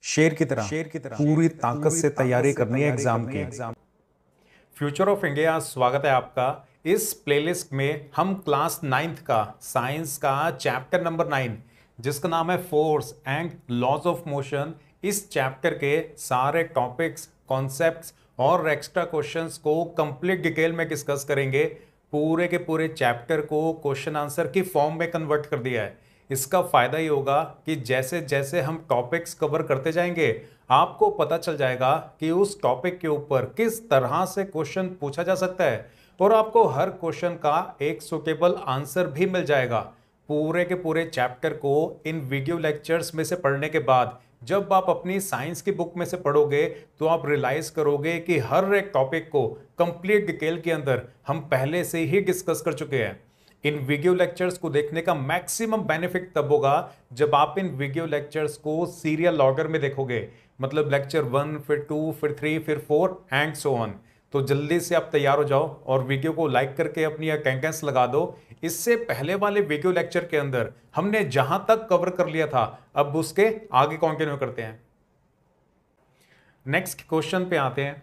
शेर की तरह पूरी ताकत से तैयारी करनी है एग्जाम की। फ्यूचर ऑफ इंडिया स्वागत है आपका। इस प्लेलिस्ट में हम क्लास 9th का साइंस का चैप्टर नंबर 9 जिसका नाम है force and laws of motion, इस चैप्टर के सारे टॉपिक्स, कॉन्सेप्ट्स और एक्स्ट्रा क्वेश्चंस को कंप्लीट डिटेल में डिस्कस करेंगे। पूरे के पूरे चैप्टर को क्वेश्चन आंसर की फॉर्म में कन्वर्ट कर दिया है। इसका फायदा ये होगा कि जैसे जैसे हम टॉपिक्स कवर करते जाएंगे आपको पता चल जाएगा कि उस टॉपिक के ऊपर किस तरह से क्वेश्चन पूछा जा सकता है और आपको हर क्वेश्चन का एक सुटेबल आंसर भी मिल जाएगा। पूरे के पूरे चैप्टर को इन वीडियो लेक्चर्स में से पढ़ने के बाद जब आप अपनी साइंस की बुक में से पढ़ोगे तो आप रियलाइज करोगे कि हर एक टॉपिक को कंप्लीट डिटेल के अंदर हम पहले से ही डिस्कस कर चुके हैं। इन वीडियो लेक्चर्स को देखने का मैक्सिमम बेनिफिट तब होगा जब आप इन वीडियो लेक्चर्स को सीरियल ऑर्डर में देखोगे, मतलब लेक्चर 1 फिर 2 फिर 3 फिर 4 एंड सो ऑन। तो जल्दी से आप तैयार हो जाओ और वीडियो को लाइक करके अपनी अटेंडेंस लगा दो। इससे पहले वाले वीडियो लेक्चर के अंदर हमने जहां तक कवर कर लिया था अब उसके आगे कंटिन्यू करते हैं। नेक्स्ट क्वेश्चन पे आते हैं,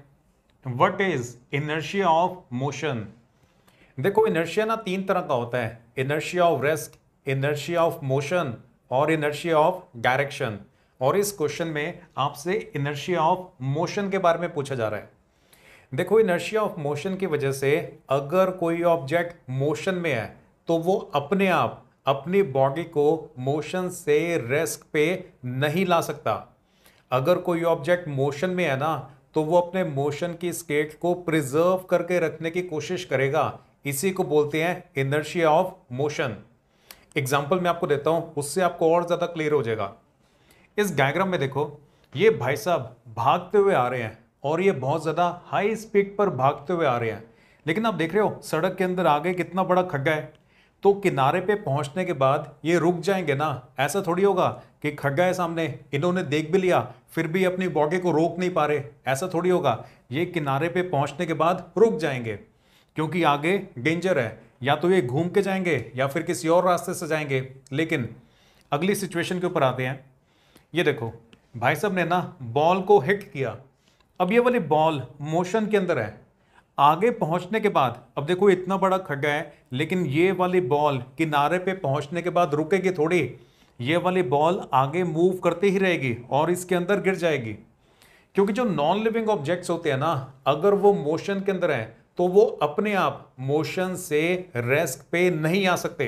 what is inertia of motion. देखो इनर्शिया ना 3 तरह का होता है, inertia of rest, inertia of motion और इनर्शिया ऑफ डायरेक्शन। और इस क्वेश्चन में आपसे इनर्शिया ऑफ मोशन के बारे में पूछा जा रहा है। देखो इनर्शिया ऑफ मोशन की वजह से अगर कोई ऑब्जेक्ट मोशन में है तो वो अपने आप अपनी बॉडी को मोशन से रेस्ट पे नहीं ला सकता। अगर कोई ऑब्जेक्ट मोशन में है ना तो वो अपने मोशन की स्टेट को प्रिजर्व करके रखने की कोशिश करेगा। इसी को बोलते हैं इनर्शिया ऑफ मोशन। एग्जाम्पल मैं आपको देता हूं, उससे आपको और ज्यादा क्लियर हो जाएगा। इस डायग्राम में देखो, ये भाई साहब भागते हुए आ रहे हैं और ये बहुत ज्यादा हाई स्पीड पर भागते हुए आ रहे हैं, लेकिन आप देख रहे हो सड़क के अंदर आगे कितना बड़ा खड्डा है। तो किनारे पे पहुंचने के बाद ये रुक जाएंगे ना, ऐसा थोड़ी होगा कि खड्डा है सामने, इन्होंने देख भी लिया फिर भी अपनी बॉडी को रोक नहीं पा रहे, ऐसा थोड़ी होगा। ये किनारे पे पहुंचने के बाद रुक जाएंगे क्योंकि आगे डेंजर है, या तो ये घूम के जाएंगे या फिर किसी और रास्ते से जाएंगे। लेकिन अगली सिचुएशन के ऊपर आते हैं। ये देखो भाई साहब ने ना बॉल को हिट किया, अब ये वाली बॉल मोशन के अंदर है। आगे पहुंचने के बाद अब देखो इतना बड़ा खड्डा है, लेकिन ये वाली बॉल किनारे पे पहुंचने के बाद रुकेगी थोड़ी, ये वाली बॉल आगे मूव करती ही रहेगी और इसके अंदर गिर जाएगी। क्योंकि जो नॉन लिविंग ऑब्जेक्ट्स होते हैं ना, अगर वो मोशन के अंदर है तो वो अपने आप मोशन से रेस्ट पे नहीं आ सकते।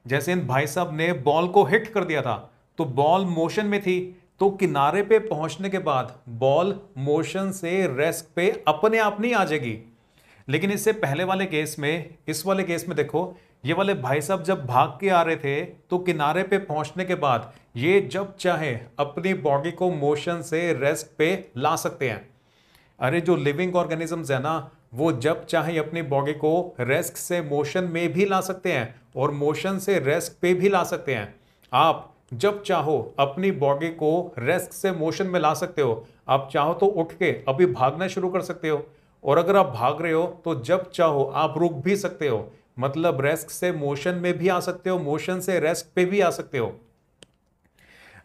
जैसे इन भाई साहब ने बॉल को हिट कर दिया था तो बॉल मोशन में थी, तो किनारे पे पहुंचने के बाद बॉल मोशन से रेस्ट पे अपने आप नहीं आ जाएगी। लेकिन इससे पहले वाले केस में, इस वाले केस में देखो, ये वाले भाई साहब जब भाग के आ रहे थे तो किनारे पे पहुंचने के बाद ये जब चाहे अपनी बॉडी को मोशन से रेस्ट पे ला सकते हैं। अरे जो लिविंग ऑर्गेनिजम्स है ना, वो जब चाहे अपनी बॉडी को रेस्ट से मोशन में भी ला सकते हैं और मोशन से रेस्ट पे भी ला सकते हैं। आप जब चाहो अपनी बॉडी को रेस्ट से मोशन में ला सकते हो। आप चाहो तो उठ के अभी भागना शुरू कर सकते हो, और अगर आप भाग रहे हो तो जब चाहो आप रुक भी सकते हो, मतलब रेस्ट से मोशन में भी आ सकते हो, मोशन से रेस्ट पे भी आ सकते हो।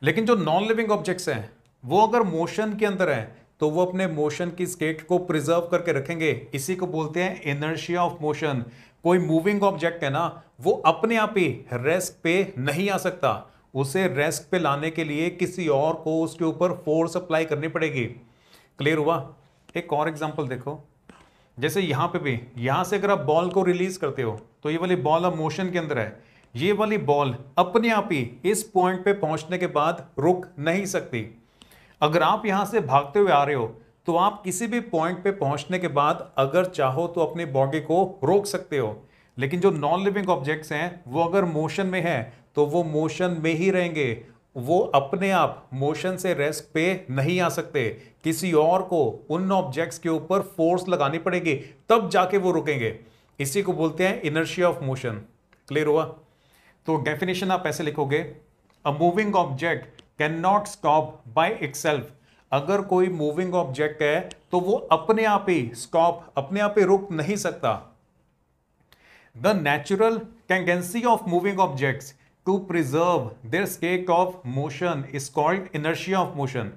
लेकिन जो नॉन लिविंग ऑब्जेक्ट्स हैं वो अगर मोशन के अंदर है तो वो अपने मोशन की स्टेट को प्रिजर्व करके रखेंगे। इसी को बोलते हैं इनर्शिया ऑफ मोशन। कोई मूविंग ऑब्जेक्ट है ना, वो अपने आप ही रेस्ट पे नहीं आ सकता, उसे रेस्ट पे लाने के लिए किसी और को उसके ऊपर फोर्स अप्लाई करनी पड़ेगी। क्लियर हुआ? एक और एग्जांपल देखो, जैसे यहां पे भी, यहां से अगर आप बॉल को रिलीज करते हो तो ये वाली बॉल अब मोशन के अंदर है, ये वाली बॉल अपने आप ही इस पॉइंट पे पहुंचने के बाद रुक नहीं सकती। अगर आप यहां से भागते हुए आ रहे हो तो आप किसी भी पॉइंट पे पहुंचने के बाद अगर चाहो तो अपनी बॉडी को रोक सकते हो। लेकिन जो नॉन लिविंग ऑब्जेक्ट्स हैं वो अगर मोशन में है तो वो मोशन में ही रहेंगे, वो अपने आप मोशन से रेस्ट पे नहीं आ सकते। किसी और को उन ऑब्जेक्ट्स के ऊपर फोर्स लगानी पड़ेगी तब जाके वो रुकेंगे। इसी को बोलते हैं इनर्शिया ऑफ मोशन। क्लियर हुआ? तो डेफिनेशन आप ऐसे लिखोगे, a moving object can not stop by itself. अगर कोई मूविंग ऑब्जेक्ट है तो वो अपने आप ही स्टॉप, अपने आप ही रुक नहीं सकता। The natural tendency of moving objects to preserve their state of motion is called inertia of motion.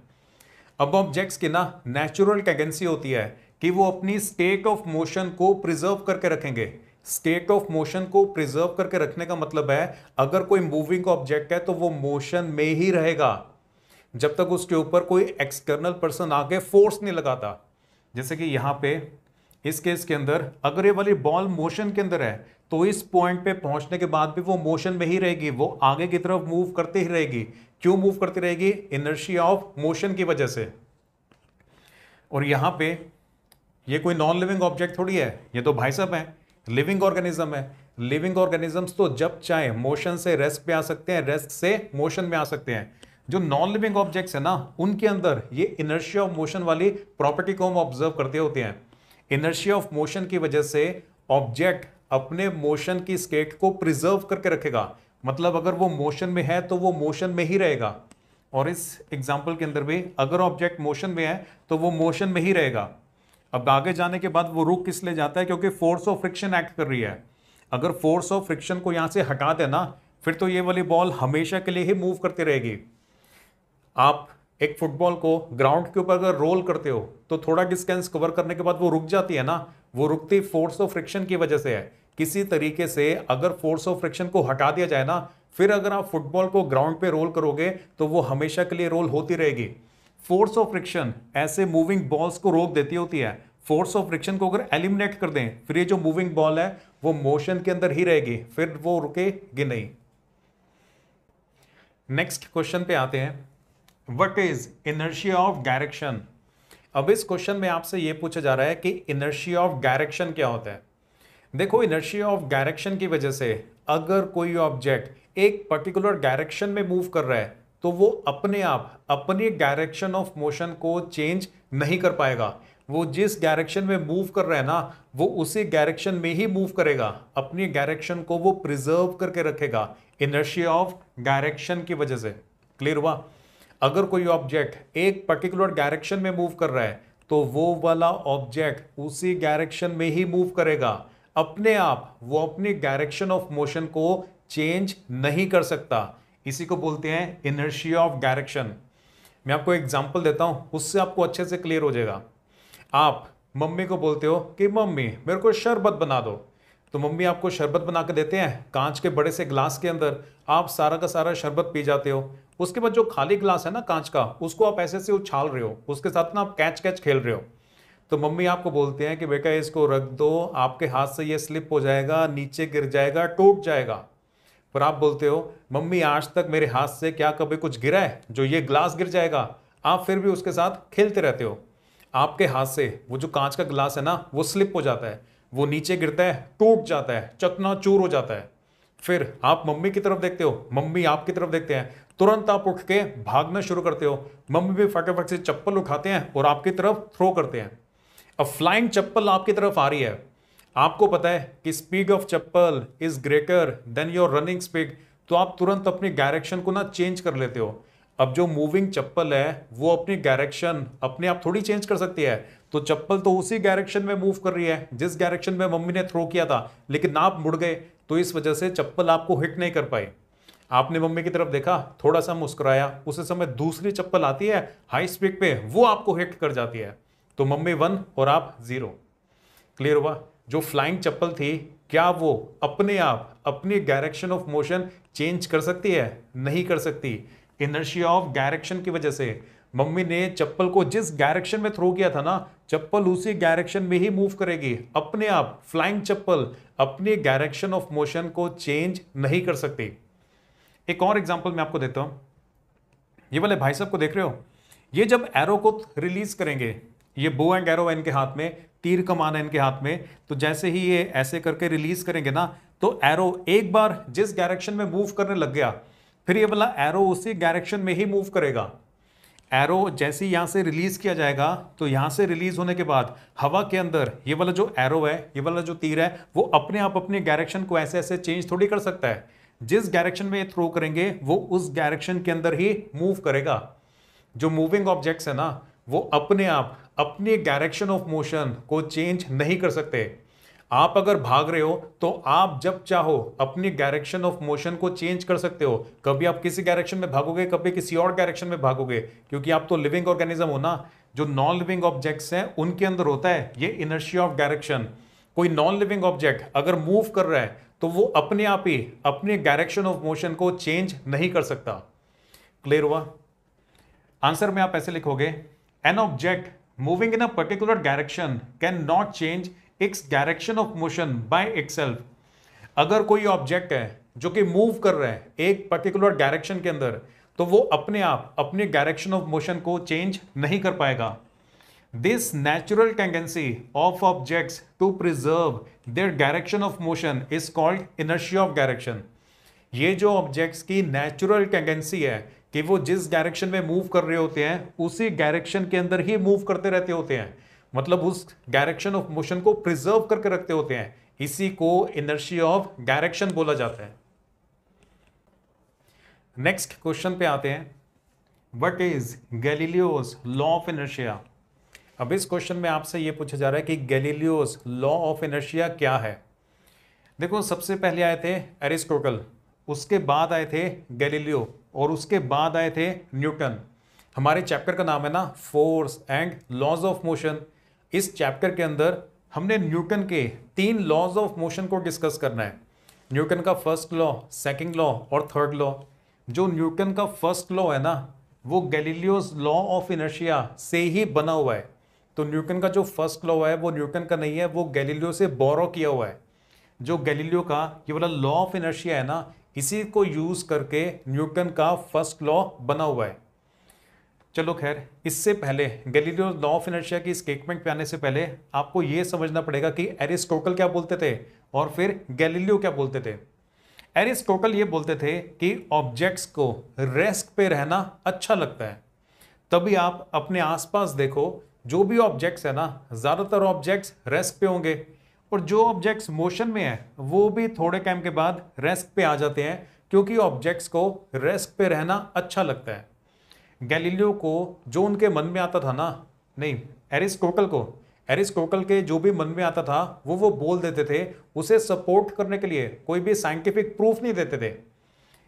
अब ऑब्जेक्ट्स की ना नेचुरल टेंडेंसी होती है कि वो अपनी स्टेट ऑफ मोशन को प्रिजर्व करके रखेंगे। स्टेट ऑफ मोशन को प्रिजर्व करके रखने का मतलब है अगर कोई मूविंग ऑब्जेक्ट है तो वो मोशन में ही रहेगा जब तक उसके ऊपर कोई एक्सटर्नल पर्सन आके फोर्स नहीं लगाता। जैसे कि यहां पे इस केस के अंदर अगर ये वाली बॉल मोशन के अंदर है तो इस पॉइंट पे पहुंचने के बाद भी वो मोशन में ही रहेगी, वो आगे की तरफ मूव करती ही रहेगी। क्यों मूव करती रहेगी? इनर्शिया ऑफ मोशन की वजह से। और यहां पे ये कोई नॉन लिविंग ऑब्जेक्ट थोड़ी है, ये तो भाई साहब है, लिविंग ऑर्गेनिज्म है। लिविंग ऑर्गेनिजम्स तो जब चाहे मोशन से रेस्ट पे आ सकते हैं, रेस्ट से मोशन में आ सकते हैं। जो नॉन लिविंग ऑब्जेक्ट्स है ना, उनके अंदर ये इनर्शिया ऑफ मोशन वाली प्रॉपर्टी को हम ऑब्जर्व करते होते हैं। इनर्शिया ऑफ मोशन की वजह से ऑब्जेक्ट अपने मोशन की स्टेट को प्रिजर्व करके रखेगा। मतलब अगर वो मोशन में है तो वो मोशन में ही रहेगा। और इस एग्जाम्पल के अंदर भी अगर ऑब्जेक्ट मोशन में है तो वो मोशन में ही रहेगा। अब आगे जाने के बाद वो रुक किस लिए जाता है? क्योंकि फोर्स ऑफ फ्रिक्शन एक्ट कर रही है। अगर फोर्स ऑफ फ्रिक्शन को यहां से हटा देना फिर तो ये वाली बॉल हमेशा के लिए ही मूव करती रहेगी। आप एक फुटबॉल को ग्राउंड के ऊपर अगर रोल करते हो तो थोड़ा डिस्टेंस कवर करने के बाद वो रुक जाती है ना, वो रुकती फोर्स ऑफ फ्रिक्शन की वजह से है। किसी तरीके से अगर फोर्स ऑफ फ्रिक्शन को हटा दिया जाए ना, फिर अगर आप फुटबॉल को ग्राउंड पे रोल करोगे तो वो हमेशा के लिए रोल होती रहेगी। फोर्स ऑफ फ्रिक्शन ऐसे मूविंग बॉल्स को रोक देती होती है। फोर्स ऑफ फ्रिक्शन को अगर एलिमिनेट कर दें फिर ये जो मूविंग बॉल है वो मोशन के अंदर ही रहेगी, फिर वो रुकेगी नहीं। नेक्स्ट क्वेश्चन पे आते हैं, what is inertia of direction. अब इस क्वेश्चन में आपसे यह पूछा जा रहा है कि इनर्शिया ऑफ डायरेक्शन क्या होता है। देखो, इनर्शिया ऑफ डायरेक्शन की वजह से अगर कोई ऑब्जेक्ट एक पर्टिकुलर डायरेक्शन में मूव कर रहा है तो वो अपने आप अपनी डायरेक्शन ऑफ मोशन को चेंज नहीं कर पाएगा। वो जिस डायरेक्शन में मूव कर रहा है ना, वो उसी डायरेक्शन में ही मूव करेगा। अपनी डायरेक्शन को वो प्रिजर्व करके रखेगा इनर्शिया ऑफ डायरेक्शन की वजह से। क्लियर हुआ? अगर कोई ऑब्जेक्ट एक पर्टिकुलर डायरेक्शन में मूव कर रहा है तो वो वाला ऑब्जेक्ट उसी डायरेक्शन में ही मूव करेगा अपने आप। वो अपनी डायरेक्शन ऑफ मोशन को चेंज नहीं कर सकता। इसी को बोलते हैं इनर्शिया ऑफ डायरेक्शन। मैं आपको एग्जांपल देता हूं, उससे आपको अच्छे से क्लियर हो जाएगा। आप मम्मी को बोलते हो कि मम्मी मेरे को शरबत बना दो, तो मम्मी आपको शरबत बना के देते हैं कांच के बड़े से ग्लास के अंदर। आप सारा का सारा शरबत पी जाते हो। उसके बाद जो खाली ग्लास है ना कांच का, उसको आप ऐसे से उछाल रहे हो, उसके साथ ना आप कैच कैच खेल रहे हो। तो मम्मी आपको बोलते हैं कि बेटा इसको रख दो, आपके हाथ से ये स्लिप हो जाएगा, नीचे गिर जाएगा, टूट जाएगा। पर आप बोलते हो मम्मी आज तक मेरे हाथ से क्या कभी कुछ गिरा है जो ये ग्लास गिर जाएगा? आप फिर भी उसके साथ खेलते रहते हो। आपके हाथ से वो जो कांच का ग्लास है ना वो स्लिप हो जाता है, वो नीचे गिरता है, टूट जाता है, चकनाचूर हो जाता है। फिर आप मम्मी की तरफ देखते हो, मम्मी आपकी तरफ देखते हैं, तुरंत आप उठ के भागना शुरू करते हो। मम्मी भी फटाफट से चप्पल उठाते हैं और आपकी तरफ थ्रो करते हैं। अब फ्लाइंग चप्पल आपकी तरफ आ रही है, आपको पता है कि speed of chappal is greater than your running speed, तो आप तुरंत अपनी डायरेक्शन को ना चेंज कर लेते हो। अब जो मूविंग चप्पल है वो अपनी डायरेक्शन अपने आप थोड़ी चेंज कर सकती है, तो चप्पल तो उसी डायरेक्शन में मूव कर रही है जिस डायरेक्शन में मम्मी ने थ्रो किया था, लेकिन आप मुड़ गए तो इस वजह से चप्पल आपको हिट नहीं कर पाई। आपने मम्मी की तरफ देखा, थोड़ा सा मुस्कुराया, उसी समय दूसरी चप्पल आती है हाई स्पीड पे, वो आपको हिट कर जाती है, तो मम्मी 1 और आप 0। क्लियर हुआ? जो फ्लाइंग चप्पल थी, क्या वो अपने आप अपनी डायरेक्शन ऑफ मोशन चेंज कर सकती है? नहीं कर सकती। इनर्शिया ऑफ डायरेक्शन की वजह से मम्मी ने चप्पल को जिस डायरेक्शन में थ्रो किया था ना, चप्पल उसी डायरेक्शन में ही मूव करेगी अपने आप। फ्लाइंग चप्पल अपनी डायरेक्शन ऑफ मोशन को चेंज नहीं कर सकती। एक और एग्जांपल मैं आपको देता हूं। ये वाले भाई साहब को देख रहे हो, ये जब एरो को रिलीज करेंगे, ये बो एंड एरो है इनके हाथ में, तीर कमान है इनके हाथ में, तो जैसे ही ये ऐसे करके रिलीज करेंगे ना, तो एरो एक बार जिस डायरेक्शन में मूव करने लग गया, फिर ये वाला एरो उसी डायरेक्शन में ही मूव करेगा। एरो जैसे ही यहां से रिलीज किया जाएगा, तो यहां से रिलीज होने के बाद हवा के अंदर ये वाला जो एरो है, ये वाला जो तीर है, वो अपने आप अपनी डायरेक्शन को ऐसे ऐसे चेंज थोड़ी कर सकता है। जिस डायरेक्शन में ये थ्रो करेंगे वो उस डायरेक्शन के अंदर ही मूव करेगा। जो मूविंग ऑब्जेक्ट्स है ना, वो अपने आप अपनी डायरेक्शन ऑफ मोशन को चेंज नहीं कर सकते। आप अगर भाग रहे हो तो आप जब चाहो अपनी डायरेक्शन ऑफ मोशन को चेंज कर सकते हो। कभी आप किसी डायरेक्शन में भागोगे, कभी किसी और डायरेक्शन में भागोगे, क्योंकि आप तो लिविंग ऑर्गेनिज्म हो ना। जो नॉन लिविंग ऑब्जेक्ट्स हैं उनके अंदर होता है ये इनर्शिया ऑफ डायरेक्शन। कोई नॉन लिविंग ऑब्जेक्ट अगर मूव कर रहा है तो वो अपने आप ही अपनी डायरेक्शन ऑफ मोशन को चेंज नहीं कर सकता। क्लियर हुआ? आंसर में आप ऐसे लिखोगे, an object moving in a particular direction can not change its direction of motion by itself. अगर कोई ऑब्जेक्ट है जो कि मूव कर रहा है एक पर्टिकुलर डायरेक्शन के अंदर, तो वो अपने आप अपनी डायरेक्शन ऑफ मोशन को चेंज नहीं कर पाएगा। This natural tendency of objects to preserve their direction of motion is called inertia of direction. ये जो ऑब्जेक्ट्स की नेचुरल टेंडेंसी है कि वो जिस डायरेक्शन में मूव कर रहे होते हैं उसी डायरेक्शन के अंदर ही मूव करते रहते होते हैं, मतलब उस डायरेक्शन ऑफ मोशन को प्रिजर्व करके रखते होते हैं, इसी को इनर्शिया ऑफ डायरेक्शन बोला जाता है। नेक्स्ट क्वेश्चन पे आते हैं, what is Galileo's law of inertia. अब इस क्वेश्चन में आपसे ये पूछा जा रहा है कि गैलीलियोस लॉ ऑफ इनर्शिया क्या है। देखो, सबसे पहले आए थे एरिस्टोटल, उसके बाद आए थे गैलीलियो, और उसके बाद आए थे न्यूटन। हमारे चैप्टर का नाम है ना force and laws of motion. इस चैप्टर के अंदर हमने न्यूटन के 3 लॉज ऑफ मोशन को डिस्कस करना है। न्यूटन का फर्स्ट लॉ, सेकंड लॉ और थर्ड लॉ। जो न्यूटन का फर्स्ट लॉ है ना, वो गैलीलियोस लॉ ऑफ इनर्शिया से ही बना हुआ है। तो न्यूटन का जो फर्स्ट लॉ है वो न्यूटन का नहीं है, वो गैलीलियो से बोरो किया हुआ है। जो गैलीलियो का ये वाला लॉ ऑफ इनर्शिया है ना, इसी को यूज करके न्यूटन का फर्स्ट लॉ बना हुआ है। चलो खैर, इससे पहले गैलीलियो लॉ ऑफ इनर्शिया की स्टेटमेंट पे आने से पहले आपको यह समझना पड़ेगा कि एरिस्टोटल क्या बोलते थे और फिर गैलीलियो क्या बोलते थे। एरिस्टोटल ये बोलते थे कि ऑब्जेक्ट्स को रेस्ट पे रहना अच्छा लगता है। तभी आप अपने आसपास देखो, जो भी ऑब्जेक्ट्स है ना, ज्यादातर ऑब्जेक्ट्स रेस्ट पे होंगे, और जो ऑब्जेक्ट्स मोशन में है वो भी थोड़े टाइम के बाद रेस्ट पे आ जाते हैं, क्योंकि ऑब्जेक्ट्स को रेस्ट पे रहना अच्छा लगता है। गैलीलियो को जो उनके मन में आता था ना, नहीं, एरिस्टोटल के जो भी मन में आता था वो बोल देते थे, उसे सपोर्ट करने के लिए कोई भी साइंटिफिक प्रूफ नहीं देते थे।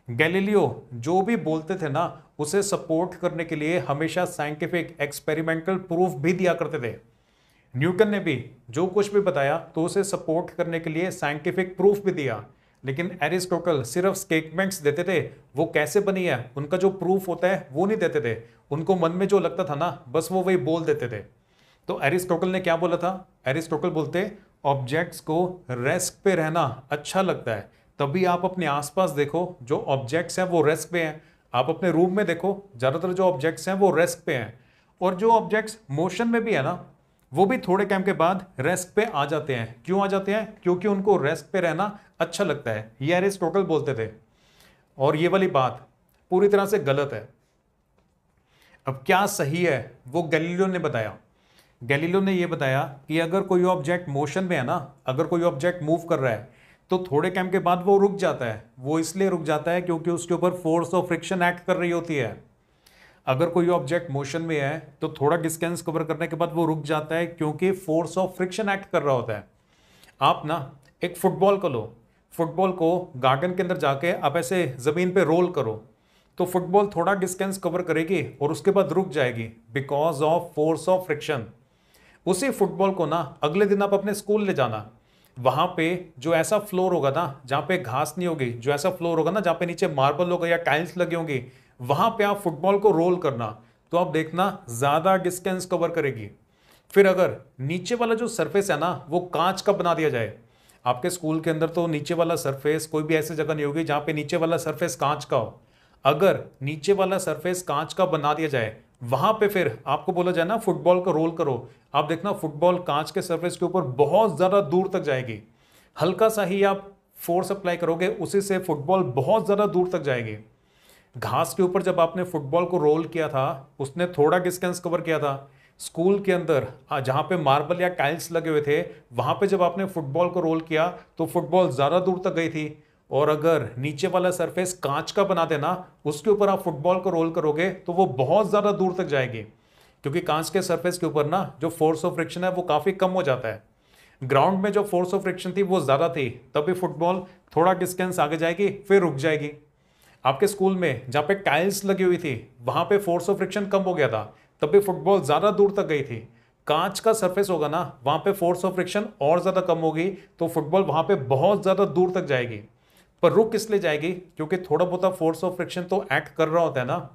गैलीलियो जो भी बोलते थे ना, उसे सपोर्ट करने के लिए हमेशा साइंटिफिक एक्सपेरिमेंटल प्रूफ भी दिया करते थे। न्यूटन ने भी जो कुछ भी बताया तो उसे सपोर्ट करने के लिए साइंटिफिक प्रूफ भी दिया, लेकिन एरिस्टोटल सिर्फ स्टेटमेंट्स देते थे। वो कैसे बनी है, उनका जो प्रूफ होता है वो नहीं देते थे। उनको मन में जो लगता था ना, बस वो वही बोल देते थे। तो एरिस्टोटल ने क्या बोला था? एरिस्टोटल बोलते ऑब्जेक्ट्स को रेस्ट पे रहना अच्छा लगता है। तभी आप अपने आसपास देखो, जो ऑब्जेक्ट्स हैं वो रेस्ट पे हैं। आप अपने रूम में देखो, ज्यादातर जो ऑब्जेक्ट्स हैं वो रेस्ट पे हैं, और जो ऑब्जेक्ट्स मोशन में भी है ना, वो भी थोड़े टाइम के बाद रेस्ट पे आ जाते हैं। क्यों आ जाते हैं? क्योंकि उनको रेस्ट पे रहना अच्छा लगता है। ये एरिस्टोटल बोलते थे, और ये वाली बात पूरी तरह से गलत है। अब क्या सही है वो गैलीलियो ने बताया। गैलीलियो ने ये बताया कि अगर कोई ऑब्जेक्ट मोशन में है ना, अगर कोई ऑब्जेक्ट मूव कर रहा है, तो थोड़े टाइम के बाद वो रुक जाता है। वो इसलिए रुक जाता है क्योंकि उसके ऊपर फोर्स ऑफ फ्रिक्शन एक्ट कर रही होती है। अगर कोई ऑब्जेक्ट मोशन में है तो थोड़ा डिस्टेंस कवर करने के बाद वो रुक जाता है, क्योंकि फोर्स ऑफ फ्रिक्शन एक्ट कर रहा होता है। आप ना एक फुटबॉल को लो, फुटबॉल को गार्डन के अंदर जाके आप ऐसे जमीन पे रोल करो, तो फुटबॉल थोड़ा डिस्टेंस कवर करेगी और उसके बाद रुक जाएगी, because of force of friction. उसी फुटबॉल को ना अगले दिन आप अपने स्कूल ले जाना, वहां पे जो ऐसा फ्लोर होगा ना जहां पे घास नहीं होगी, जो ऐसा फ्लोर होगा ना जहां पे नीचे मार्बल होगा या टाइल्स लगी होंगी, वहां पे आप फुटबॉल को रोल करना, तो आप देखना ज्यादा डिस्टेंस कवर करेगी। फिर अगर नीचे वाला जो सरफेस है ना वो कांच का बना दिया जाए, आपके स्कूल के अंदर तो नीचे वाला सरफेस कोई भी ऐसी जगह नहीं होगी जहां पे नीचे वाला सरफेस कांच का हो। अगर नीचे वाला सरफेस कांच का बना दिया जाए, वहां पे फिर आपको बोला जाए ना फुटबॉल को रोल करो, आप देखना फुटबॉल कांच के सरफेस के ऊपर बहुत ज्यादा दूर तक जाएगी। हल्का सा ही आप फोर्स अप्लाई करोगे, उसी से फुटबॉल बहुत ज्यादा दूर तक जाएगी। घास के ऊपर जब आपने फुटबॉल को रोल किया था, उसने थोड़ा डिस्टेंस कवर किया था। स्कूल के अंदर जहां पे मार्बल या टाइल्स लगे हुए थे, वहां पे जब आपने फुटबॉल को रोल किया तो फुटबॉल ज्यादा दूर तक गई थी। और अगर नीचे वाला सरफेस कांच का बना देना, उसके ऊपर आप फुटबॉल को रोल करोगे तो वो बहुत ज्यादा दूर तक जाएगी, क्योंकि कांच के सरफेस के ऊपर ना जो फोर्स ऑफ फ्रिक्शन है वो काफी कम हो जाता है। ग्राउंड में जो फोर्स ऑफ फ्रिक्शन थी वो ज्यादा थी, तभी फुटबॉल थोड़ा डिस्टेंस आगे जाएगी फिर रुक जाएगी। आपके स्कूल में जहां पे टाइल्स लगी हुई थी वहां पे फोर्स ऑफ फ्रिक्शन कम हो गया था, तभी फुटबॉल ज्यादा दूर तक गई थी। कांच का सरफेस होगा ना, वहां पे फोर्स ऑफ फ्रिक्शन और ज्यादा कम होगी, तो फुटबॉल वहां पे बहुत ज्यादा दूर तक जाएगी। पर रुक इसलिए जाएगी क्योंकि थोड़ा बहुत फोर्स ऑफ फ्रिक्शन तो एक्ट कर रहा होता है ना।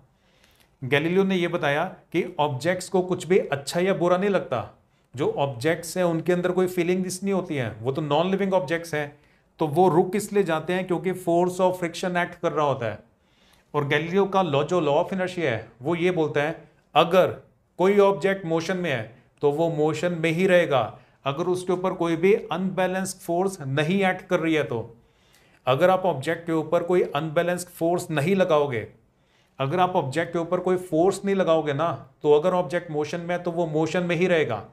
गैलीलियो ने यह बताया कि ऑब्जेक्ट्स को कुछ भी अच्छा या बुरा नहीं लगता। जो ऑब्जेक्ट्स हैं उनके अंदर कोई फीलिंग्स नहीं होती हैं, वो तो नॉन लिविंग ऑब्जेक्ट्स हैं, तो वो रुक इसलिए जाते हैं क्योंकि फोर्स ऑफ फ्रिक्शन एक्ट कर रहा होता है। और गैलीलियो का लॉ, जो लॉ ऑफ इनर्शिया है, वो ये बोलता है अगर कोई ऑब्जेक्ट मोशन में है तो वो मोशन में ही रहेगा, अगर उसके ऊपर कोई भी अनबैलेंस्ड फोर्स नहीं एक्ट कर रही है तो। अगर आप ऑब्जेक्ट के ऊपर कोई अनबैलेंस्ड फोर्स नहीं लगाओगे, अगर आप ऑब्जेक्ट के ऊपर कोई फोर्स नहीं लगाओगे ना, तो अगर ऑब्जेक्ट मोशन में है तो वो मोशन में ही रहेगा।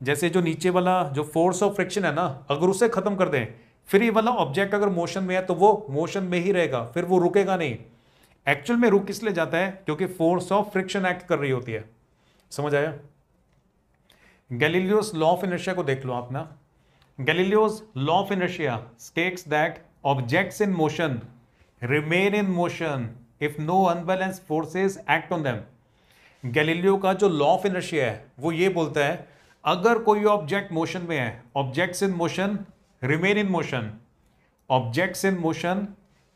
जैसे जो नीचे वाला जो फोर्स ऑफ फ्रिक्शन है ना, अगर उसे खत्म कर दें, फिर ये वाला ऑब्जेक्ट अगर मोशन में है तो वो मोशन में ही रहेगा, फिर वो रुकेगा नहीं। एक्चुअल में रुक इसलिए जाता है क्योंकि फोर्स ऑफ फ्रिक्शन एक्ट कर रही होती है। समझ आया? गैलीलियोस लॉ ऑफ इनर्शिया को देख लो आप ना। Galileo's law of inertia states that objects in motion remain in motion if no unbalanced forces act on them. Galileo का जो लॉ ऑफ इनर्शिया है वो ये बोलता है अगर कोई ऑब्जेक्ट मोशन में है, objects in motion remain in motion, objects in motion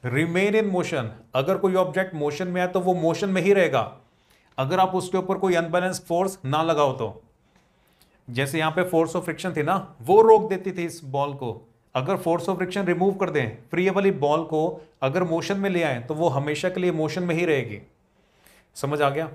remain in motion, अगर कोई ऑब्जेक्ट मोशन में है तो वो मोशन में ही रहेगा, अगर आप उसके ऊपर कोई अनबैलेंस फोर्स ना लगाओ तो। जैसे यहां पे फोर्स ऑफ फ्रिक्शन थी ना, वो रोक देती थी इस बॉल को। अगर फोर्स ऑफ फ्रिक्शन रिमूव कर दें, फिर ये वाली बॉल को अगर मोशन में ले आए तो वो हमेशा के लिए मोशन में ही रहेगी। समझ आ गया?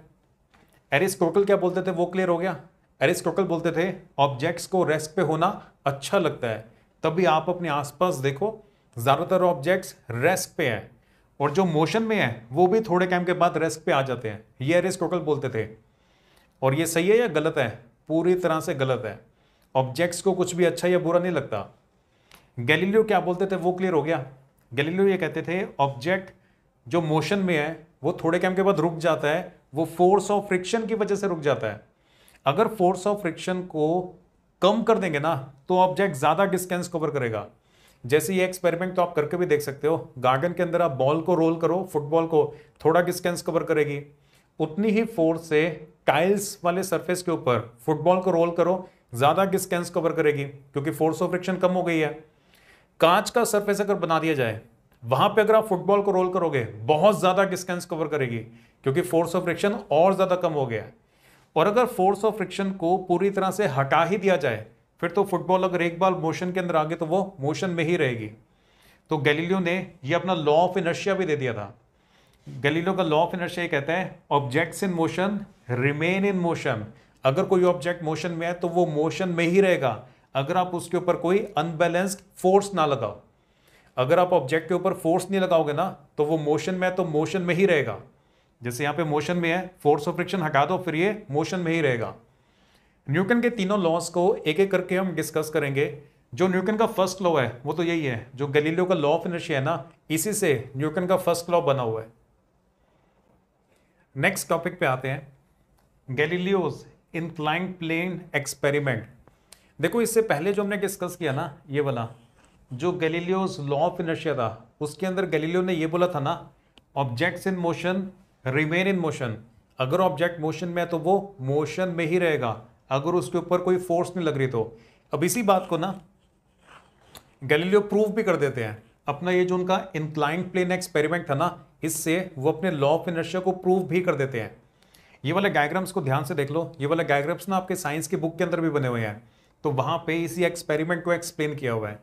एरिस्टोटल क्या बोलते थे वो क्लियर हो गया? एरिस्टोटल बोलते थे ऑब्जेक्ट्स को रेस्ट पे होना अच्छा लगता है, तभी आप अपने आसपास देखो ज्यादातर ऑब्जेक्ट्स रेस्ट पे हैं, और जो मोशन में है वो भी थोड़े टाइम के बाद रेस्ट पे आ जाते हैं। ये एरिस्टोटल बोलते थे। और ये सही है या गलत है? पूरी तरह से गलत है। ऑब्जेक्ट्स को कुछ भी अच्छा या बुरा नहीं लगता। गैलीलियो क्या बोलते थे वो क्लियर हो गया? गैलीलियो ये कहते थे ऑब्जेक्ट जो मोशन में है वो थोड़े टाइम के बाद रुक जाता है, वो फोर्स ऑफ फ्रिक्शन की वजह से रुक जाता है। अगर फोर्स ऑफ फ्रिक्शन को कम कर देंगे ना तो ऑब्जेक्ट ज्यादा डिस्टेंस कवर करेगा। जैसे ये एक्सपेरिमेंट तो आप करके भी देख सकते हो, गार्डन के अंदर आप बॉल को रोल करो, फुटबॉल को, थोड़ा डिस्टेंस कवर करेगी, उतनी ही फोर्स से टाइल्स वाले सरफेस के ऊपर फुटबॉल को रोल करो, ज्यादा डिस्टेंस कवर करेगी क्योंकि फोर्स ऑफ फ्रिक्शन कम हो गई है। कांच का सरफेस अगर बना दिया जाए, वहां पे अगर आप फुटबॉल को रोल करोगे बहुत ज्यादा डिस्टेंस कवर करेगी क्योंकि फोर्स ऑफ फ्रिक्शन और ज्यादा कम हो गया है। और अगर फोर्स ऑफ फ्रिक्शन को पूरी तरह से हटा ही दिया जाए, फिर तो फुटबॉल अगर एक बार मोशन के अंदर आ गई तो वो मोशन में ही रहेगी। तो गैलीलियो ने ये अपना लॉ ऑफ इनर्शिया भी दे दिया था। गैलीलियो का लॉ ऑफ इनर्शिया कहता है objects in motion remain in motion, अगर कोई ऑब्जेक्ट मोशन में है तो वो मोशन में ही रहेगा, अगर आप उसके ऊपर कोई अनबैलेंस्ड फोर्स ना लगाओ। अगर आप ऑब्जेक्ट के ऊपर फोर्स नहीं लगाओगे ना तो वो मोशन में है तो मोशन में ही रहेगा। जैसे यहां पे मोशन में है, फोर्स ऑफ फ्रिक्शन हटा दो, फिर ये मोशन में ही रहेगा। न्यूटन के तीनों लॉस को एक एक करके हम डिस्कस करेंगे। जो न्यूटन का फर्स्ट लॉ है वो तो यही है, जो गैलीलियो का लॉ ऑफ इनर्शिया है ना, इसी से न्यूटन का फर्स्ट लॉ बना हुआ है। नेक्स्ट टॉपिक पे आते हैं, गैलीलियोस इंक्लाइंड प्लेन एक्सपेरिमेंट। देखो इससे पहले जो हमने डिस्कस किया ना, ये वाला जो गैलीलियोस लॉ ऑफ इनर्शिया था, उसके अंदर गैलीलियो ने ये बोला था ना objects in motion remain in motion, अगर ऑब्जेक्ट मोशन में है तो वो मोशन में ही रहेगा, अगर उसके ऊपर कोई फोर्स नहीं लग रही तो। अब इसी बात को ना गैलीलियो प्रूव भी कर देते हैं। अपना ये जो उनका इंक्लाइंड प्लेन एक्सपेरिमेंट था ना, इससे वो अपने लॉ ऑफ इनर्शिया को प्रूव भी कर देते हैं। ये वाले डायग्राम्स को ध्यान से देख लो, ये वाले डायग्राम्स ना आपके साइंस की बुक के अंदर भी बने हुए हैं, तो वहां पे इसी एक्सपेरिमेंट को एक्सप्लेन किया हुआ है।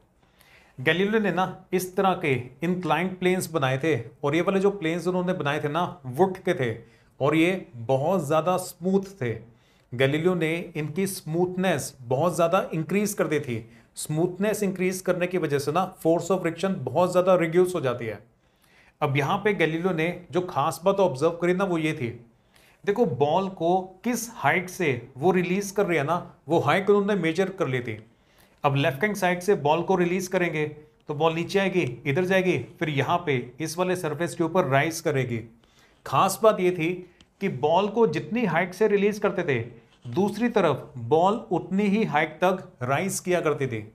गैलीलियो ने ना इस तरह के इंक्लाइंड प्लेन्स बनाए थे, और ये वाले जो प्लेन्स उन्होंने बनाए थे ना वुड के थे, और ये बहुत ज़्यादा स्मूथ थे। गैलीलियो ने इनकी स्मूथनेस बहुत ज़्यादा इंक्रीज कर दी थी। स्मूथनेस इंक्रीज करने की वजह से ना फोर्स ऑफ फ्रिक्शन बहुत ज़्यादा रिड्यूस हो जाती है। अब यहाँ पे गैलीलियो ने जो खास बात ऑब्जर्व करी ना वो ये थी, देखो बॉल को किस हाइट से वो रिलीज कर रही है ना, वो हाइट उन्होंने मेजर कर ली थी। अब लेफ्ट हैंड साइड से बॉल को रिलीज करेंगे तो बॉल नीचे आएगी, इधर जाएगी, फिर यहाँ पे इस वाले सरफेस के ऊपर राइज करेगी। खास बात ये थी कि बॉल को जितनी हाइट से रिलीज करते थे दूसरी तरफ बॉल उतनी ही हाइट तक राइज किया करती थी।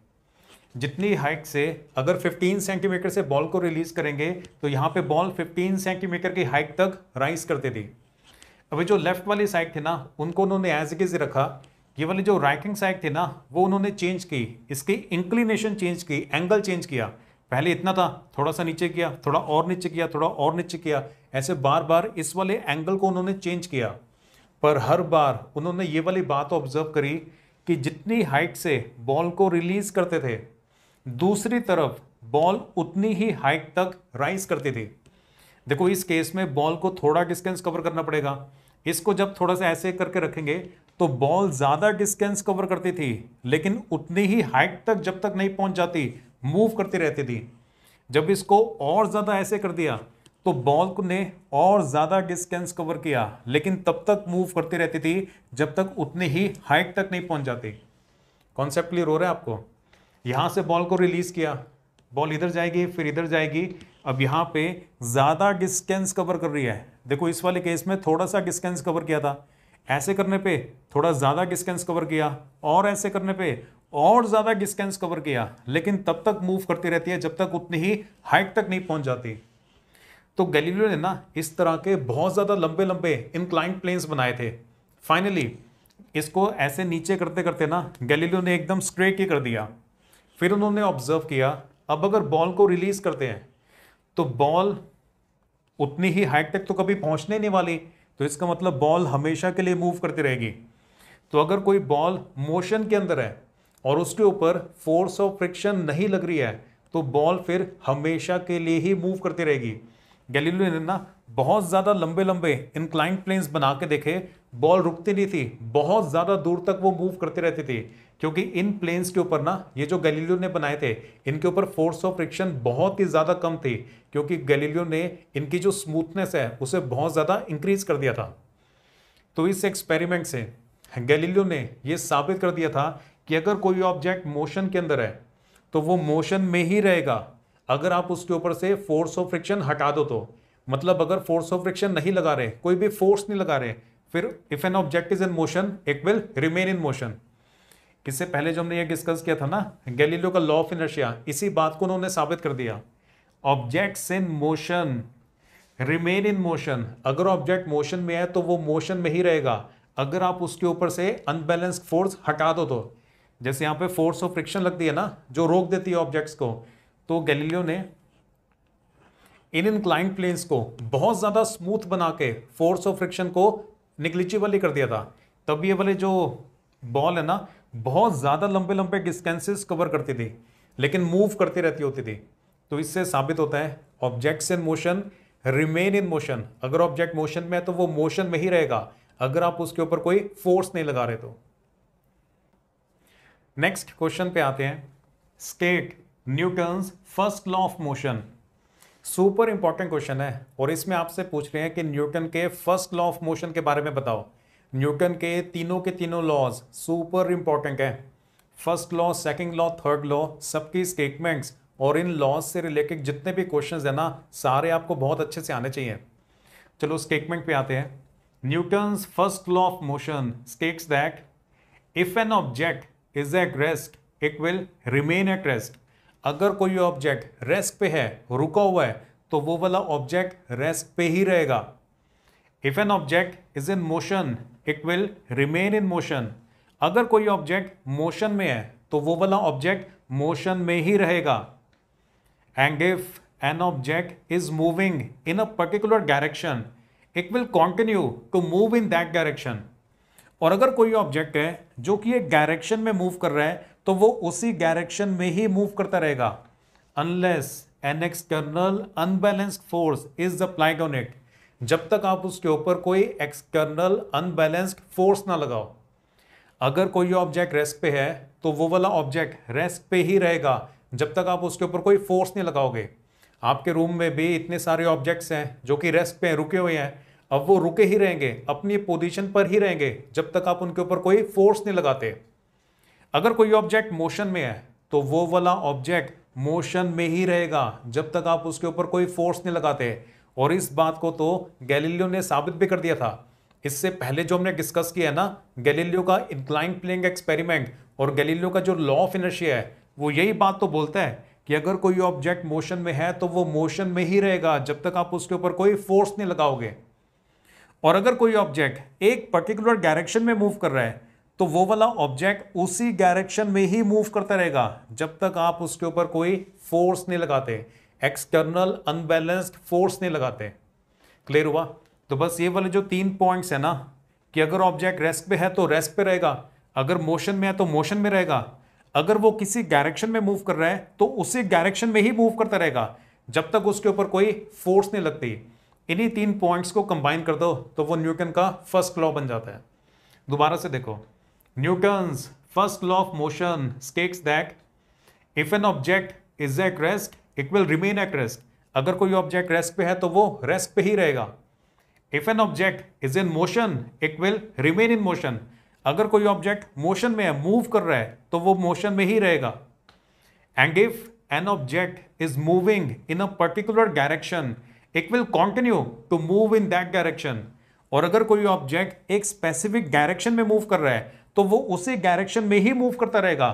जितनी हाइट से अगर 15 सेंटीमीटर से बॉल को रिलीज करेंगे तो यहाँ पे बॉल 15 सेंटीमीटर की हाइट तक राइज करती थी। अभी जो लेफ्ट वाली साइड थी ना उनको उन्होंने एज इट इज रखा। ये वाली जो राइट हैंड साइड थी ना वो उन्होंने चेंज की, इसकी इंक्लिनेशन चेंज की, एंगल चेंज किया। पहले इतना था, थोड़ा सा नीचे किया, थोड़ा और नीचे किया, थोड़ा और नीचे किया, ऐसे बार बार इस वाले एंगल को उन्होंने चेंज किया। पर हर बार उन्होंने ये वाली बात ऑब्जर्व करी कि जितनी हाइट से बॉल को रिलीज करते थे दूसरी तरफ बॉल उतनी ही हाइट तक राइज करती थी। देखो इस केस में बॉल को थोड़ा डिस्टेंस कवर करना पड़ेगा। इसको जब थोड़ा सा ऐसे करके रखेंगे तो बॉल ज्यादा डिस्टेंस कवर करती थी लेकिन उतनी ही हाइट तक जब तक नहीं पहुंच जाती मूव करती रहती थी। जब इसको और ज्यादा ऐसे कर दिया तो बॉल ने और ज्यादा डिस्टेंस कवर किया लेकिन तब तक मूव करती रहती थी जब तक उतनी ही हाइट तक नहीं पहुंच जाती। कॉन्सेप्ट क्लियर हो रहा है आपको? यहां से बॉल को रिलीज किया, बॉल इधर जाएगी फिर इधर जाएगी, अब यहां पे ज्यादा डिस्टेंस कवर कर रही है। देखो इस वाले केस में थोड़ा सा डिस्टेंस कवर किया था, ऐसे करने पे थोड़ा ज्यादा डिस्टेंस कवर किया और ऐसे करने पे और ज्यादा डिस्टेंस कवर किया, लेकिन तब तक मूव करती रहती है जब तक उतनी ही हाइट तक नहीं पहुंच जाती। तो गैलीलियो ने ना इस तरह के बहुत ज्यादा लंबे लंबे इंक्लाइंड प्लेन्स बनाए थे। फाइनली इसको ऐसे नीचे करते करते ना गैलीलियो ने एकदम स्ट्रेट ही कर दिया। फिर उन्होंने ऑब्जर्व किया अब अगर बॉल को रिलीज करते हैं तो बॉल उतनी ही हाइट तक तो कभी पहुंचने नहीं वाली, तो इसका मतलब बॉल हमेशा के लिए मूव करती रहेगी। तो अगर कोई बॉल मोशन के अंदर है और उसके ऊपर फोर्स ऑफ फ्रिक्शन नहीं लग रही है तो बॉल फिर हमेशा के लिए ही मूव करती रहेगी। गैलीलियो ने ना बहुत ज्यादा लंबे लंबे इंक्लाइंड प्लेन्स बना के देखे, बॉल रुकती नहीं थी, बहुत ज्यादा दूर तक वो मूव करती रहती थी, क्योंकि इन प्लेन्स के ऊपर ना ये जो गैलीलियो ने बनाए थे इनके ऊपर फोर्स ऑफ फ्रिक्शन बहुत ही ज्यादा कम थी, क्योंकि गैलीलियो ने इनकी जो स्मूथनेस है उसे बहुत ज्यादा इंक्रीज कर दिया था। तो इस एक्सपेरिमेंट से गैलीलियो ने यह साबित कर दिया था कि अगर कोई ऑब्जेक्ट मोशन के अंदर है तो वो मोशन में ही रहेगा अगर आप उसके ऊपर से फोर्स ऑफ फ्रिक्शन हटा दो। तो मतलब अगर फोर्स ऑफ फ्रिक्शन नहीं लगा रहे, कोई भी फोर्स नहीं लगा रहे, फिर if an object is in motion it will remain in motion. इससे पहले जो हमने ये डिस्कस किया था ना गैलीलियो का लॉ ऑफ इनर्शिया, इसी बात को उन्होंने साबित कर दिया। Objects in motion remain in motion. अगर ऑब्जेक्ट मोशन में है तो वो मोशन में ही रहेगा अगर आप उसके ऊपर से अनबैलेंस्ड फोर्स हटा दो। तो जैसे यहाँ पे फोर्स ऑफ फ्रिक्शन लगती है ना जो रोक देती है ऑब्जेक्ट्स को, तो गैलीलियो ने इन इंक्लाइंड प्लेन्स को बहुत ज्यादा स्मूथ बना के फोर्स ऑफ फ्रिक्शन को निग्लिजिबल कर दिया था। तब ये वाले जो बॉल है ना बहुत ज्यादा लंबे लंबे डिस्टेंसेस कवर करती थी लेकिन मूव करती रहती होती थी। तो इससे साबित होता है objects in motion remain in motion. अगर ऑब्जेक्ट मोशन में है तो वो मोशन में ही रहेगा अगर आप उसके ऊपर कोई फोर्स नहीं लगा रहे तो। नेक्स्ट क्वेश्चन पे आते हैं। State Newton's first law of motion. Super important question है और इसमें आपसे पूछ रहे हैं कि न्यूटन के फर्स्ट लॉ ऑफ मोशन के बारे में बताओ। न्यूटन के तीनों लॉज सुपर इंपॉर्टेंट है। First law, second law, third law, सबकी स्टेटमेंट्स और इन लॉज से रिलेटेड जितने भी क्वेश्चंस है ना सारे आपको बहुत अच्छे से आने चाहिए। चलो स्टेटमेंट पे आते हैं। Newton's first law of motion states that if an object is at rest it will remain at rest. अगर कोई ऑब्जेक्ट रेस्ट पे है, रुका हुआ है, तो वो वाला ऑब्जेक्ट रेस्ट पे ही रहेगा। If an object is in motion it will remain in motion. अगर कोई ऑब्जेक्ट मोशन में है तो वो वाला ऑब्जेक्ट मोशन में ही रहेगा। And if an object is moving in a particular direction it will continue to move in that direction. और अगर कोई ऑब्जेक्ट है जो कि एक डायरेक्शन में मूव कर रहा है तो वो उसी डायरेक्शन में ही मूव करता रहेगा unless an external unbalanced force is applied on it. जब तक आप उसके ऊपर कोई एक्सटर्नल अनबैलेंस्ड फोर्स ना लगाओ। अगर कोई ऑब्जेक्ट रेस्ट पे है तो वो वाला ऑब्जेक्ट रेस्ट पे ही रहेगा जब तक आप उसके ऊपर कोई फोर्स नहीं लगाओगे। आपके रूम में भी इतने सारे ऑब्जेक्ट्स हैं जो कि रेस्ट पे रुके हुए हैं, अब वो रुके ही रहेंगे, अपनी पोजीशन पर ही रहेंगे जब तक आप उनके ऊपर कोई फोर्स नहीं लगाते। अगर कोई ऑब्जेक्ट मोशन में है तो वो वाला ऑब्जेक्ट मोशन में ही रहेगा जब तक आप उसके ऊपर कोई फोर्स नहीं लगाते। और इस बात को तो गैलीलियो ने साबित भी कर दिया था। इससे पहले जो हमने डिस्कस किया है ना, गैलीलियो का इंक्लाइन प्लेन एक्सपेरिमेंट और गैलीलियो का जो लॉ ऑफ इनर्शिया है, वो यही बात तो बोलता है कि अगर कोई ऑब्जेक्ट मोशन में है तो वो मोशन में ही रहेगा जब तक आप उसके ऊपर कोई फोर्स नहीं लगाओगे। और अगर कोई ऑब्जेक्ट एक पर्टिकुलर डायरेक्शन में मूव कर रहा है तो वो वाला ऑब्जेक्ट उसी डायरेक्शन में ही मूव करता रहेगा जब तक आप उसके ऊपर कोई फोर्स नहीं लगाते, एक्सटर्नल अनबैलेंस्ड फोर्स नहीं लगाते। क्लियर हुआ? तो बस ये वाले जो 3 पॉइंट्स है ना, कि अगर ऑब्जेक्ट रेस्ट पे है तो रेस्ट पे रहेगा, अगर मोशन में है तो मोशन में रहेगा, अगर वो किसी डायरेक्शन में मूव कर रहा है तो उसी डायरेक्शन में ही मूव करता रहेगा जब तक उसके ऊपर कोई फोर्स नहीं लगती। इन्हीं 3 पॉइंट्स को कंबाइन कर दो तो वो न्यूटन का फर्स्ट लॉ बन जाता है। दोबारा से देखो, Newton's first law of motion states that if an object is at rest it will remain at rest. अगर कोई ऑब्जेक्ट रेस्ट पे है तो वो रेस्ट पे ही रहेगा। If an object is in motion it will remain in motion. अगर कोई ऑब्जेक्ट मोशन में है, मूव कर रहा है, तो वो मोशन में ही रहेगा। And if an object is moving in a particular direction it will continue to move in that direction. और अगर कोई ऑब्जेक्ट एक स्पेसिफिक डायरेक्शन में मूव कर रहा है तो वो उसी डायरेक्शन में ही मूव करता रहेगा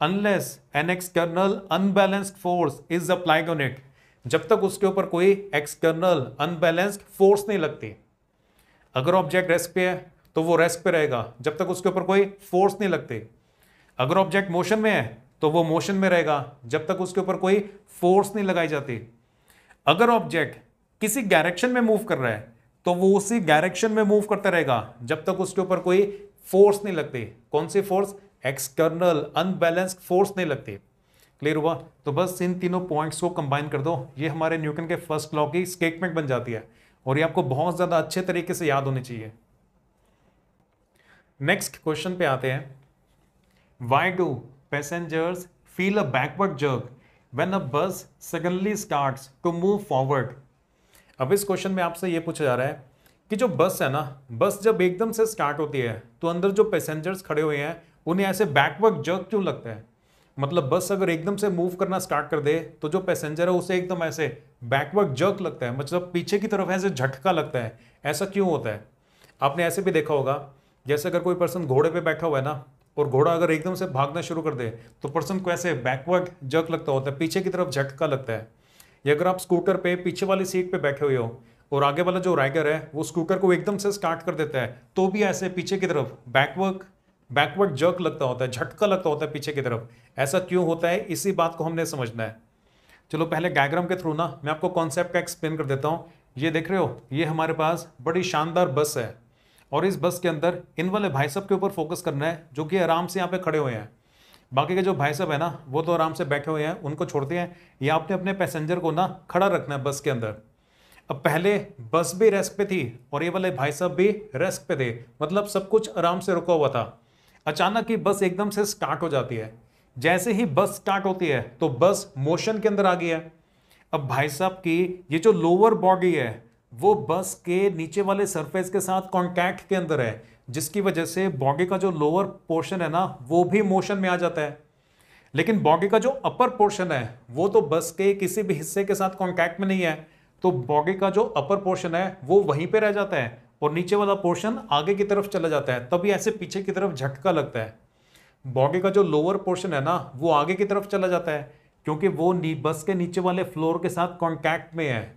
unless an external unbalanced force is applied on it. जब तक उसके ऊपर कोई एक्सटर्नल अनबैलेंस्ड फोर्स नहीं लगती। अगर ऑब्जेक्ट रेस्ट पे है तो वो रेस्ट पे रहेगा जब तक उसके ऊपर कोई फोर्स नहीं लगती। अगर ऑब्जेक्ट मोशन में है तो वो मोशन में रहेगा जब तक उसके ऊपर कोई फोर्स नहीं लगाई जाती। अगर ऑब्जेक्ट किसी डायरेक्शन में मूव कर रहा है तो वो उसी डायरेक्शन में मूव करता रहेगा जब तक उसके ऊपर कोई फोर्स नहीं लगती। कौन सी फोर्स? एक्सटर्नल अनबैलेंस्ड फोर्स नहीं लगती। क्लियर हुआ? तो बस इन तीनों पॉइंट्स को कंबाइन कर दो, ये हमारे न्यूटन के फर्स्ट लॉ की स्टेटमेंट बन जाती है और ये आपको बहुत ज्यादा अच्छे तरीके से याद होनी चाहिए। नेक्स्ट क्वेश्चन पे आते हैं। Why do passengers feel a backward jerk when a bus suddenly starts to move forward? अब इस क्वेश्चन में आपसे ये पूछा जा रहा है कि जो बस है ना, बस जब एकदम से स्टार्ट होती है तो अंदर जो पैसेंजर्स खड़े हुए हैं उन्हें ऐसे बैकवर्ड जर्क क्यों लगता है? मतलब बस अगर एकदम से मूव करना स्टार्ट कर दे तो जो पैसेंजर है उसे एकदम ऐसे बैकवर्ड जर्क लगता है, मतलब पीछे की तरफ ऐसे झटका लगता है। ऐसा क्यों होता है? आपने ऐसे भी देखा होगा, जैसे अगर कोई पर्सन घोड़े पे बैठा हुआ है ना और घोड़ा अगर एकदम से भागना शुरू कर दे तो पर्सन को ऐसे बैकवर्ड जर्क लगता होता है, पीछे की तरफ झटका लगता है। या अगर आप स्कूटर पे पीछे वाली सीट पे बैठे हुए हो और आगे वाला जो राइडर है वो स्कूटर को एकदम से स्टार्ट कर देता है तो भी ऐसे पीछे की तरफ बैकवर्ड जर्क लगता होता है, झटका लगता होता है पीछे की तरफ। ऐसा क्यों होता है, इसी बात को हमने समझना है। चलो पहले डायग्राम के थ्रू ना मैं आपको कॉन्सेप्ट का एक्सप्लेन कर देता हूँ। ये देख रहे हो, ये हमारे पास बड़ी शानदार बस है और इस बस के अंदर इन वाले भाई साहब के ऊपर फोकस करना है जो कि आराम से यहाँ पे खड़े हुए हैं। बाकी के जो भाई साहब है ना वो तो आराम से बैठे हुए हैं, उनको छोड़ते हैं। ये आपने अपने पैसेंजर को ना खड़ा रखना है बस के अंदर। अब पहले बस भी रेस्ट पे थी और ये वाले भाई साहब भी रेस्ट पे थे, मतलब सब कुछ आराम से रुका हुआ था। अचानक ही बस एकदम से स्टार्ट हो जाती है। जैसे ही बस स्टार्ट होती है तो बस मोशन के अंदर आ गई है। अब भाई साहब की ये जो लोअर बॉडी है वो बस के नीचे वाले सरफेस के साथ कांटेक्ट के अंदर है, जिसकी वजह से बॉडी का जो लोअर पोर्शन है ना वो भी मोशन में आ जाता है। लेकिन बॉडी का जो अपर पोर्शन है वो तो बस के किसी भी हिस्से के साथ कांटेक्ट में नहीं है, तो बॉडी का जो अपर पोर्शन है वो वहीं पे रह जाता है और नीचे वाला पोर्शन आगे की तरफ चला जाता है। तभी ऐसे पीछे की तरफ झटका लगता है। बॉडी का जो लोअर पोर्शन है ना वो आगे की तरफ चला जाता है क्योंकि वो बस के नीचे वाले फ्लोर के साथ कांटेक्ट में है।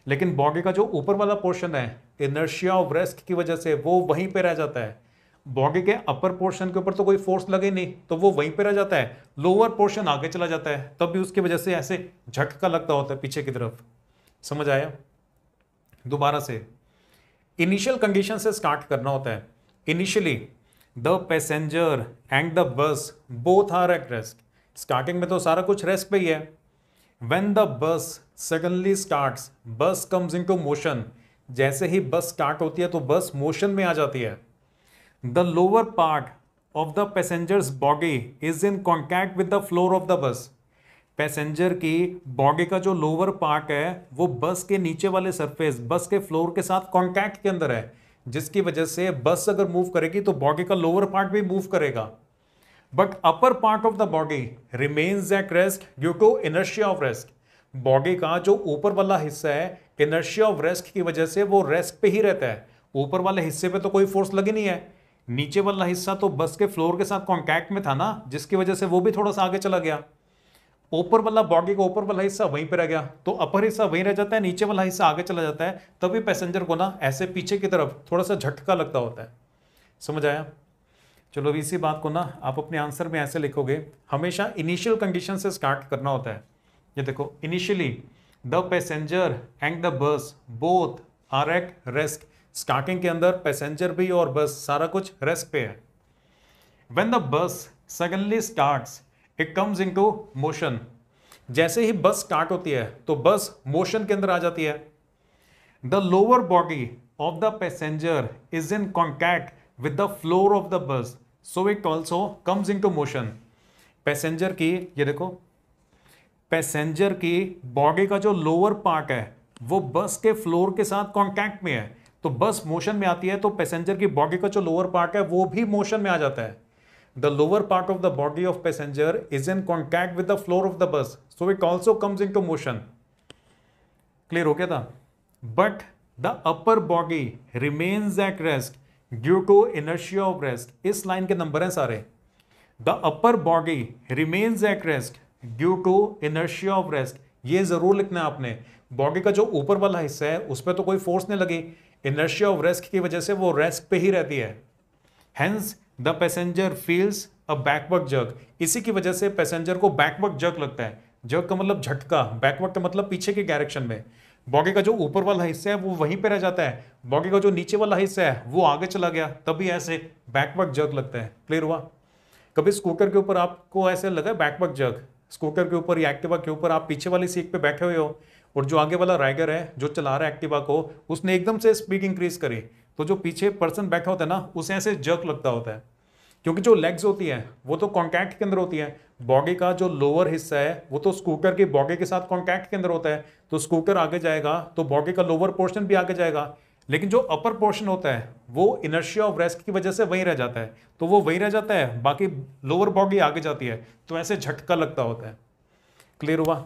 लेकिन बॉडी का जो ऊपर वाला पोर्शन है इनर्शिया ऑफ रेस्ट की वजह से वो वहीं पे रह जाता है। बॉडी के अपर पोर्शन के ऊपर तो कोई फोर्स लगे नहीं तो वो वहीं पे रह जाता है, लोअर पोर्शन आगे चला जाता है, तब भी उसकी वजह से ऐसे झटका लगता होता है पीछे की तरफ। समझ आया? दोबारा से इनिशियल कंडीशन से स्टार्ट करना होता है। Initially the passenger and the bus both are at rest. Starting में तो सारा कुछ रेस्ट पे ही है। When the bus suddenly starts bus comes into motion. जैसे ही बस स्टार्ट होती है तो बस मोशन में आ जाती है। The lower part of the passengers body is in contact with the floor of the बस। पैसेंजर की बॉडी का जो लोअर पार्ट है वो बस के नीचे वाले सरफेस, बस के फ्लोर के साथ कांटेक्ट के अंदर है, जिसकी वजह से बस अगर मूव करेगी तो बॉडी का लोअर पार्ट भी मूव करेगा। But upper part of the body remains at rest due to inertia of rest. Body का जो ऊपर वाला हिस्सा है इनर्शिया ऑफ रेस्ट की वजह से वो रेस्ट पे ही रहता है, ऊपर वाले हिस्से पे तो कोई फोर्स लगी नहीं है, नीचे वाला हिस्सा तो बस के फ्लोर के साथ कांटेक्ट में था ना, जिसकी वजह से वो भी थोड़ा सा आगे चला गया। ऊपर वाला बॉडी का ऊपर वाला हिस्सा वहीं पे रह गया, तो अपर हिस्सा वहीं रह जाता है, नीचे वाला हिस्सा आगे चला जाता है, तभी पैसेंजर को ना ऐसे पीछे की तरफ थोड़ा सा झटका लगता होता है। समझ आया? चलो इसी बात को ना आप अपने आंसर में ऐसे लिखोगे, हमेशा इनिशियल कंडीशन से स्टार्ट करना होता है। ये देखो, initially the passenger and the bus both are at rest. Starting के अंदर पैसेंजर भी और बस सारा कुछ रेस्ट पे है। When the bus suddenly starts it comes into motion. जैसे ही बस स्टार्ट होती है तो बस मोशन के अंदर आ जाती है। The lower body of the passenger is in contact with the floor of the bus, so it also comes into motion. Passenger की, ये देखो, पैसेंजर की बॉडी का जो लोअर पार्ट है वो बस के फ्लोर के साथ कांटेक्ट में है, तो बस मोशन में आती है तो पैसेंजर की बॉडी का जो लोअर पार्ट है वो भी मोशन में आ जाता है। The lower part of the body of passenger is in contact with the floor of the bus, so it also comes into motion. Clear हो गया था? But the upper body remains at rest due to inertia of rest. इस line के number हैं सारे। The upper body remains at rest due to inertia of rest, ये जरूर लिखना है आपने। बॉडी का जो ऊपर वाला हिस्सा है उस पर तो कोई फोर्स नहीं लगी, इनर्शिया ऑफ रेस्ट की वजह से वो रेस्ट पे ही रहती है। Hence the passenger feels a backward jerk. इसी की वजह से पैसेंजर को बैकवर्ड जर्क लगता है। जर्क का मतलब झटका, बैकवर्ड का मतलब पीछे के डायरेक्शन में। बॉडी का जो ऊपर वाला हिस्सा है वो वहीं पे रह जाता है, बॉडी का जो नीचे वाला हिस्सा है वो आगे चला गया, तभी ऐसे बैकवर्ड जर्क लगता है। क्लियर हुआ? कभी स्कूटर के ऊपर आपको ऐसे लगा बैकवर्ड जर्क? स्कूटर के ऊपर या एक्टिवा के ऊपर आप पीछे वाली सीट पे बैठे हुए हो और जो आगे वाला राइडर है जो चला रहा है एक्टिवा को, उसने एकदम से स्पीड इंक्रीज करी, तो जो पीछे पर्सन बैठा होता है ना उसे ऐसे जर्क लगता होता है, क्योंकि जो लेग्स होती है वो तो कॉन्टैक्ट के अंदर होती है। बॉडी का जो लोअर हिस्सा है वो तो स्कूटर की बॉडी के साथ कॉन्टैक्ट के अंदर होता है, तो स्कूटर आगे जाएगा तो बॉडी का लोअर पोर्शन भी आगे जाएगा, लेकिन जो अपर पोर्शन होता है वो इनर्शिया ऑफ रेस्ट की वजह से वहीं रह जाता है, तो वो वहीं रह जाता है, बाकी लोअर बॉडी आगे जाती है, तो ऐसे झटका लगता होता है। क्लियर हुआ?